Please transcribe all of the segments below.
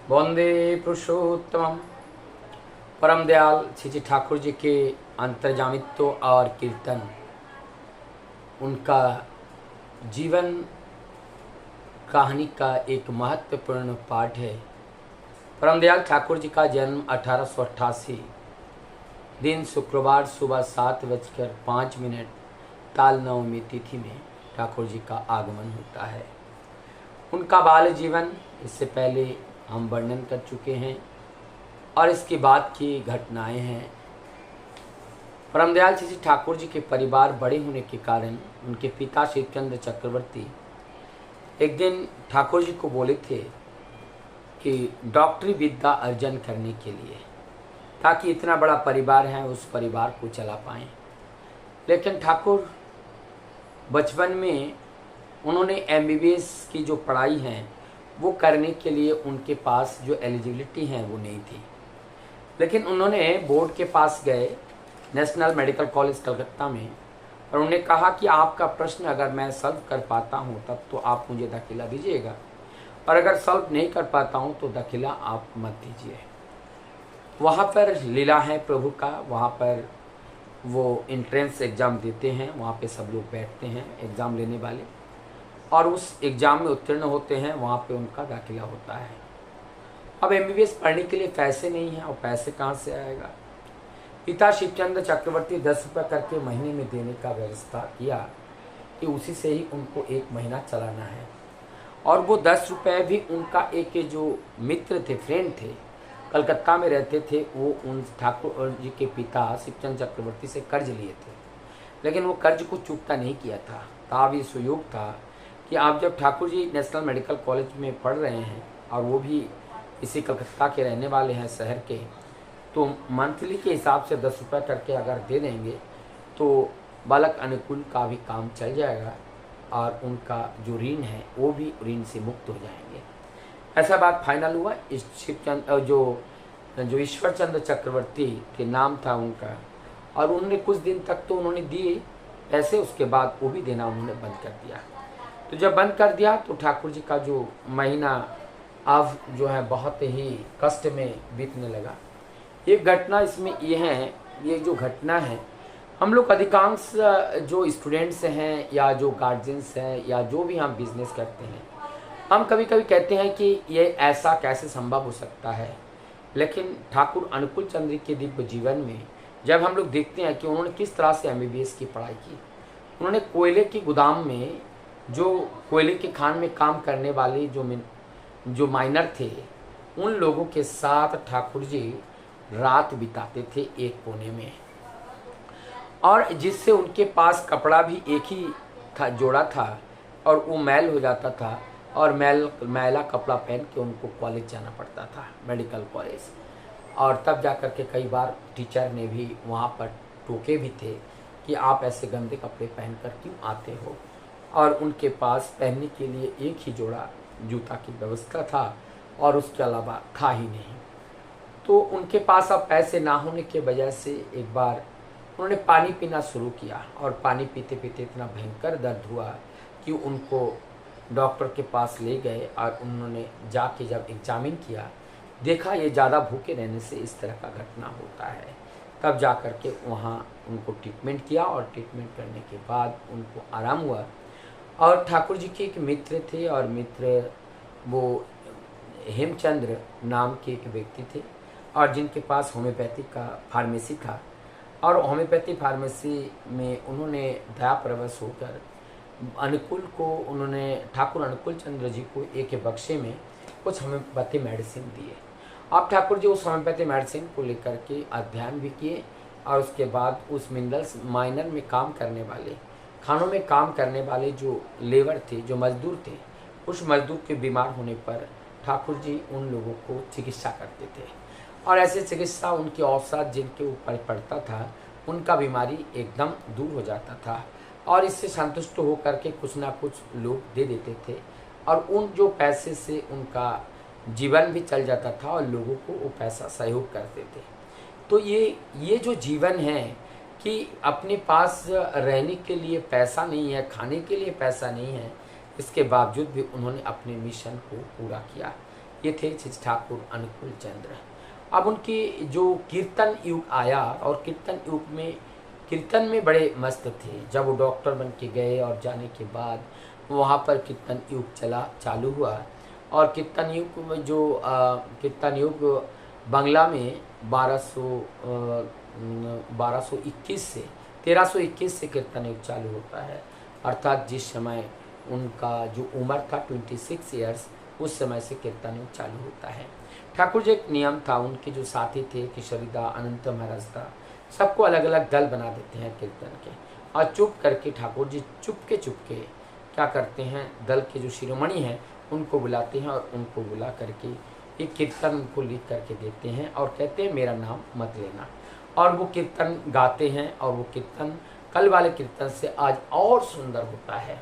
वंदे पुरुषोत्तम। परम दयाल श्री ठाकुर जी के अंतर्जामित्व और कीर्तन, उनका जीवन कहानी का एक महत्वपूर्ण पाठ है। परम दयाल ठाकुर जी का जन्म 1888 दिन शुक्रवार सुबह 7:05 ताल नवमी तिथि में ठाकुर जी का आगमन होता है। उनका बाल जीवन इससे पहले हम वर्णन कर चुके हैं और इसके बाद की घटनाएं हैं। परमदयाल श्री ठाकुर जी के परिवार बड़े होने के कारण उनके पिता शिवचंद्र चक्रवर्ती एक दिन ठाकुर जी को बोले थे कि डॉक्टरी विद्या अर्जन करने के लिए, ताकि इतना बड़ा परिवार है उस परिवार को चला पाएं। लेकिन ठाकुर बचपन में उन्होंने एमबीबीएस की जो पढ़ाई है वो करने के लिए उनके पास जो एलिजिबिलिटी है वो नहीं थी। लेकिन उन्होंने बोर्ड के पास गए, नेशनल मेडिकल कॉलेज कलकत्ता में, और उन्होंने कहा कि आपका प्रश्न अगर मैं सॉल्व कर पाता हूँ तब तो आप मुझे दाखिला दीजिएगा, और अगर सॉल्व नहीं कर पाता हूँ तो दाखिला आप मत दीजिए। वहाँ पर लीला है प्रभु का। वहाँ पर वो एंट्रेंस एग्ज़ाम देते हैं, वहाँ पे सब लोग बैठते हैं एग्ज़ाम लेने वाले, और उस एग्ज़ाम में उत्तीर्ण होते हैं, वहाँ पे उनका दाखिला होता है। अब एमबीबीएस पढ़ने के लिए पैसे नहीं हैं, और पैसे कहाँ से आएगा। पिता शिवचंद्र चक्रवर्ती 10 रुपये करके महीने में देने का व्यवस्था किया कि उसी से ही उनको एक महीना चलाना है। और वो 10 रुपये भी उनका एक जो मित्र थे, फ्रेंड थे, कलकत्ता में रहते थे, वो उन ठाकुर जी के पिता शिवचंद्र चक्रवर्ती से कर्ज लिए थे। लेकिन वो कर्ज को चुकता नहीं किया था। तब ये सुयोग था कि आप जब Thakur ji national medical college में पढ़ रहे हैं और वो भी इसी कलकत्ता के रहने वाले हैं शहर के, तो मंथली के हिसाब से 10 रुपये करके अगर दे देंगे तो बालक अनुकूल का भी काम चल जाएगा और उनका जो ऋण है वो भी ऋण से मुक्त हो जाएंगे। ऐसा बात फाइनल हुआ। इस शिवचंद्र जो ईश्वर चंद्र चक्रवर्ती के नाम था उनका, और उन्होंने कुछ दिन तक तो उन्होंने दिए पैसे, उसके बाद वो भी देना उन्होंने बंद कर दिया। तो जब बंद कर दिया तो ठाकुर जी का जो महीना अब जो है बहुत ही कष्ट में बीतने लगा। एक घटना इसमें ये है, ये जो घटना है, हम लोग अधिकांश जो स्टूडेंट्स हैं या जो गार्जियंस हैं या जो भी हम बिजनेस करते हैं, हम कभी कभी कहते हैं कि ये ऐसा कैसे संभव हो सकता है। लेकिन ठाकुर अनुकूल चंद्र के दिव्य जीवन में जब हम लोग देखते हैं कि उन्होंने किस तरह से एमबीबीएस की पढ़ाई की। उन्होंने कोयले के गोदाम में, जो कोयले के खान में काम करने वाले जो माइनर थे, उन लोगों के साथ ठाकुर जी रात बिताते थे एक कोने में, और जिससे उनके पास कपड़ा भी एक ही था, जोड़ा था, और वो मैल हो जाता था, और मैला कपड़ा पहन के उनको कॉलेज जाना पड़ता था, मेडिकल कॉलेज। और तब जा कर के कई बार टीचर ने भी वहाँ पर टोके भी थे कि आप ऐसे गंदे कपड़े पहन कर क्यों आते हो। और उनके पास पहनने के लिए एक ही जोड़ा जूता की व्यवस्था था और उसके अलावा था ही नहीं। तो उनके पास अब पैसे ना होने के वजह से एक बार उन्होंने पानी पीना शुरू किया, और पानी पीते पीते इतना भयंकर दर्द हुआ कि उनको डॉक्टर के पास ले गए, और उन्होंने जाके जब एग्जामिन किया, देखा ये ज़्यादा भूखे रहने से इस तरह का घटना होता है। तब जा कर के वहाँ उनको ट्रीटमेंट किया, और ट्रीटमेंट करने के बाद उनको आराम हुआ। और ठाकुर जी के एक मित्र थे, और मित्र वो हेमचंद्र नाम के एक व्यक्ति थे, और जिनके पास होम्योपैथी का फार्मेसी था। और होम्योपैथी फार्मेसी में उन्होंने दयाप्रवश होकर अनुकूल को, उन्होंने ठाकुर अनुकूल चंद्र जी को एक बक्से में कुछ होम्योपैथी मेडिसिन दिए। अब ठाकुर जी उस होम्योपैथी मेडिसिन को लेकर के अध्ययन भी किए, और उसके बाद उस मिनरल्स माइनर में काम करने वाले, खानों में काम करने वाले जो लेबर थे, जो मजदूर थे, उस मजदूर के बीमार होने पर ठाकुर जी उन लोगों को चिकित्सा करते थे, और ऐसे चिकित्सा उनकी औसत जिनके ऊपर पड़ता था उनका बीमारी एकदम दूर हो जाता था, और इससे संतुष्ट होकर के कुछ ना कुछ लोग दे देते थे, और उन जो पैसे से उनका जीवन भी चल जाता था, और लोगों को वो पैसा सहयोग करते थे। तो ये जो जीवन है कि अपने पास रहने के लिए पैसा नहीं है, खाने के लिए पैसा नहीं है, इसके बावजूद भी उन्होंने अपने मिशन को पूरा किया। ये थे श्री ठाकुर अनुकूल चंद्र। अब उनकी जो कीर्तन युग आया और कीर्तन में बड़े मस्त थे। जब वो डॉक्टर बन के गए और जाने के बाद वहाँ पर कीर्तन युग चालू हुआ और कीर्तन युग में जो कीर्तन युग बांग्ला में 1321 से कीर्तन युग चालू होता है। अर्थात जिस समय उनका जो उम्र था 26 ईयर्स, उस समय से कीर्तन युग चालू होता है। ठाकुर जी एक नियम था, उनके जो साथी थे किशोरीदा, अनंत महाराज था, सबको अलग अलग दल बना देते हैं कीर्तन के और चुप करके ठाकुर जी चुपके क्या करते हैं, दल के जो शिरोमणि हैं उनको बुलाते हैं और उनको बुला करके एक कीर्तन उनको लिख करके देते हैं और कहते हैं मेरा नाम मत लेना। और वो कीर्तन गाते हैं और वो कीर्तन कल वाले कीर्तन से आज और सुंदर होता है।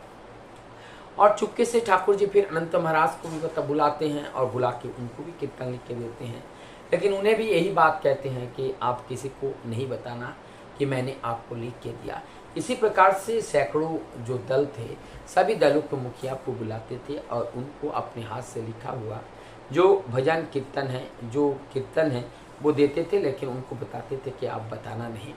और चुपके से ठाकुर जी फिर अनंत महाराज को भी मतलब बुलाते हैं और बुला के उनको भी कीर्तन लिख के देते हैं, लेकिन उन्हें भी यही बात कहते हैं कि आप किसी को नहीं बताना कि मैंने आपको लिख के दिया। इसी प्रकार से सैकड़ों जो दल थे सभी दलों के मुखिया को बुलाते थे और उनको अपने हाथ से लिखा हुआ जो भजन कीर्तन है, जो कीर्तन है वो देते थे, लेकिन उनको बताते थे कि आप बताना नहीं।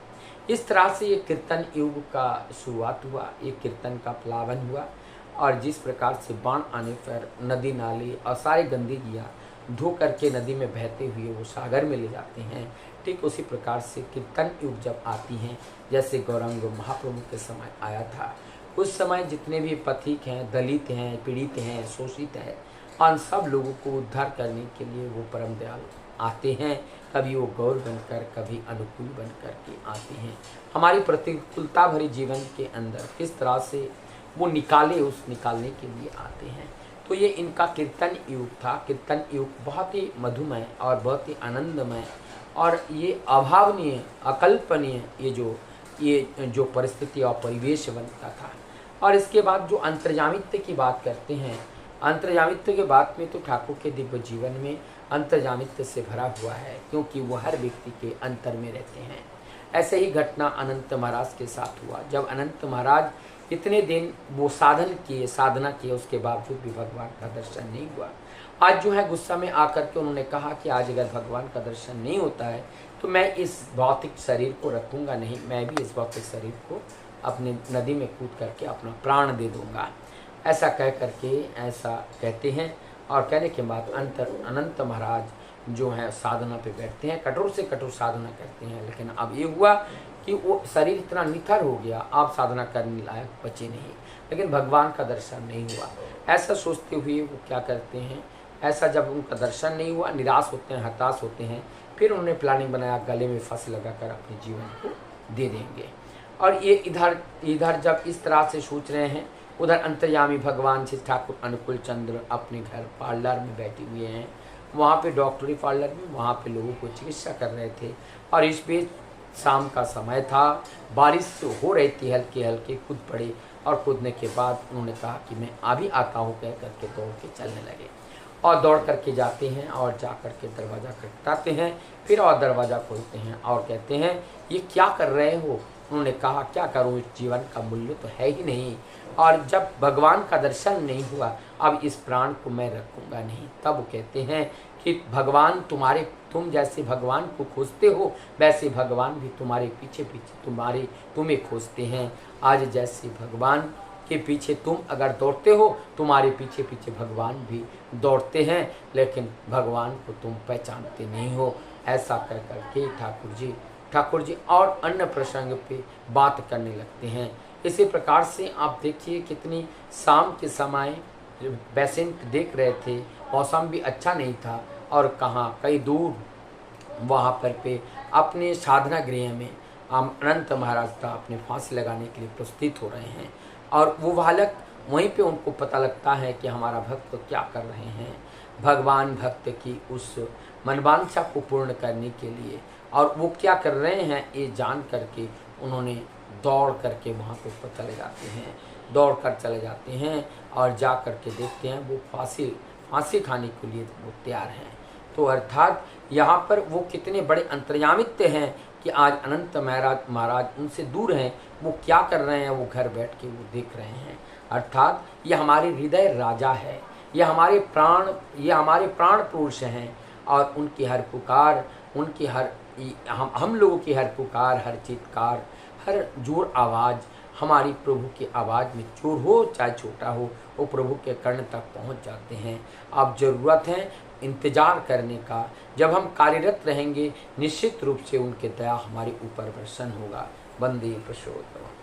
इस तरह से ये कीर्तन युग का शुरुआत हुआ, ये कीर्तन का प्लावन हुआ। और जिस प्रकार से बाढ़ आने पर नदी नाले और सारी गंदगियाँ धो करके नदी में बहते हुए वो सागर में ले जाते हैं, ठीक उसी प्रकार से कीर्तन युग जब आती हैं, जैसे गौरांग महाप्रभु के समय आया था, उस समय जितने भी पथिक हैं, दलित हैं, पीड़ित हैं, शोषित हैं, उन सब लोगों को उद्धार करने के लिए वो परम दयालु आते हैं। कभी वो गौर बनकर, कभी अनुकूल बनकर के आते हैं। हमारी प्रतिकूलता भरी जीवन के अंदर किस तरह से वो निकालने के लिए आते हैं। तो ये इनका कीर्तन युग था। कीर्तन युग बहुत ही मधुमय और बहुत ही आनंदमय और ये अभावनीय, अकल्पनीय ये जो परिस्थिति और परिवेश बनता था। और इसके बाद जो अंतर्यामित्व की बात करते हैं, अंतर्यामित्व के बाद में तो ठाकुर के दिव्य जीवन में अंतर्यामित्व से भरा हुआ है, क्योंकि वो हर व्यक्ति के अंतर में रहते हैं। ऐसे ही घटना अनंत महाराज के साथ हुआ। जब अनंत महाराज इतने दिन वो साधना किए, उसके बावजूद भी भगवान का दर्शन नहीं हुआ। आज जो है गुस्सा में आकर के उन्होंने कहा कि आज अगर भगवान का दर्शन नहीं होता है तो मैं इस भौतिक शरीर को रखूँगा नहीं, मैं भी इस भौतिक शरीर को अपने नदी में कूद करके अपना प्राण दे दूँगा। ऐसा कह करके ऐसा कहते हैं और कहने के बाद अनंत महाराज जो है साधना पे बैठते हैं, कठोर से कठोर साधना करते हैं। लेकिन अब ये हुआ कि वो शरीर इतना निथर हो गया, आप साधना करने लायक बचे नहीं, लेकिन भगवान का दर्शन नहीं हुआ। ऐसा सोचते हुए वो क्या करते हैं, ऐसा जब उनका दर्शन नहीं हुआ, निराश होते हैं, हताश होते हैं, फिर उन्होंने प्लानिंग बनाया गले में फंस लगाकर अपने जीवन को दे देंगे। और ये इधर जब इस तरह से सोच रहे हैं, उधर अंतर्यामी भगवान श्री ठाकुर अनुकूल चंद्र अपने घर पार्लर में बैठे हुए हैं। वहाँ पे डॉक्टरी पार्लर में वहाँ पे लोगों को चिकित्सा कर रहे थे। और इस बीच शाम का समय था, बारिश हो रही थी, हल्के हल्के कूद पड़े और कूदने के बाद उन्होंने कहा कि मैं अभी आता हूँ कह करके दौड़ के चलने लगे और दौड़ करके जाते हैं और जा करके दरवाज़ा खटखटाते हैं, फिर और दरवाज़ा खोलते हैं और कहते हैं ये क्या कर रहे हो। उन्होंने कहा क्या करूँ, इस जीवन का मूल्य तो है ही नहीं, और जब भगवान का दर्शन नहीं हुआ अब इस प्राण को मैं रखूँगा नहीं। तब वो कहते हैं कि भगवान तुम जैसे भगवान को खोजते हो वैसे भगवान भी तुम्हारे पीछे पीछे तुम्हें खोजते हैं। आज जैसे भगवान के पीछे तुम अगर दौड़ते हो, तुम्हारे पीछे पीछे भगवान भी दौड़ते हैं, लेकिन भगवान को तुम पहचानते नहीं हो। ऐसा कर करके ठाकुर जी और अन्य प्रसंग पे बात करने लगते हैं। इसी प्रकार से आप देखिए कितनी शाम के समय पेशेंट देख रहे थे, मौसम भी अच्छा नहीं था और कहाँ कई दूर वहाँ पर पे अपने साधना गृह में अनंत महाराज था अपने फांसी लगाने के लिए प्रस्तुत हो रहे हैं। और वो बालक वहीं पे उनको पता लगता है कि हमारा भक्त क्या कर रहे हैं, भगवान भक्त की उस मनवांछा को पूर्ण करने के लिए, और वो क्या कर रहे हैं ये जान करके उन्होंने दौड़ करके वहाँ पे चले जाते हैं, दौड़ कर चले जाते हैं और जा करके देखते हैं वो फांसी खाने के लिए वो तैयार हैं। तो अर्थात यहाँ पर वो कितने बड़े अंतर्यामित्व हैं कि आज अनंत महाराज उनसे दूर हैं, वो क्या कर रहे हैं, वो घर बैठ के वो देख रहे हैं। अर्थात ये हमारे हृदय राजा है, ये हमारे प्राण पुरुष हैं और उनकी हर पुकार, उनकी हर हम लोगों की हर पुकार, हर चित्कार, हर जोर आवाज़ हमारी प्रभु की आवाज़ में चोर हो चाहे छोटा हो, वो प्रभु के कर्ण तक पहुंच जाते हैं। अब ज़रूरत है इंतज़ार करने का। जब हम कार्यरत रहेंगे निश्चित रूप से उनके दया हमारे ऊपर प्रसन्न होगा। वंदे पुरुषोत्तम।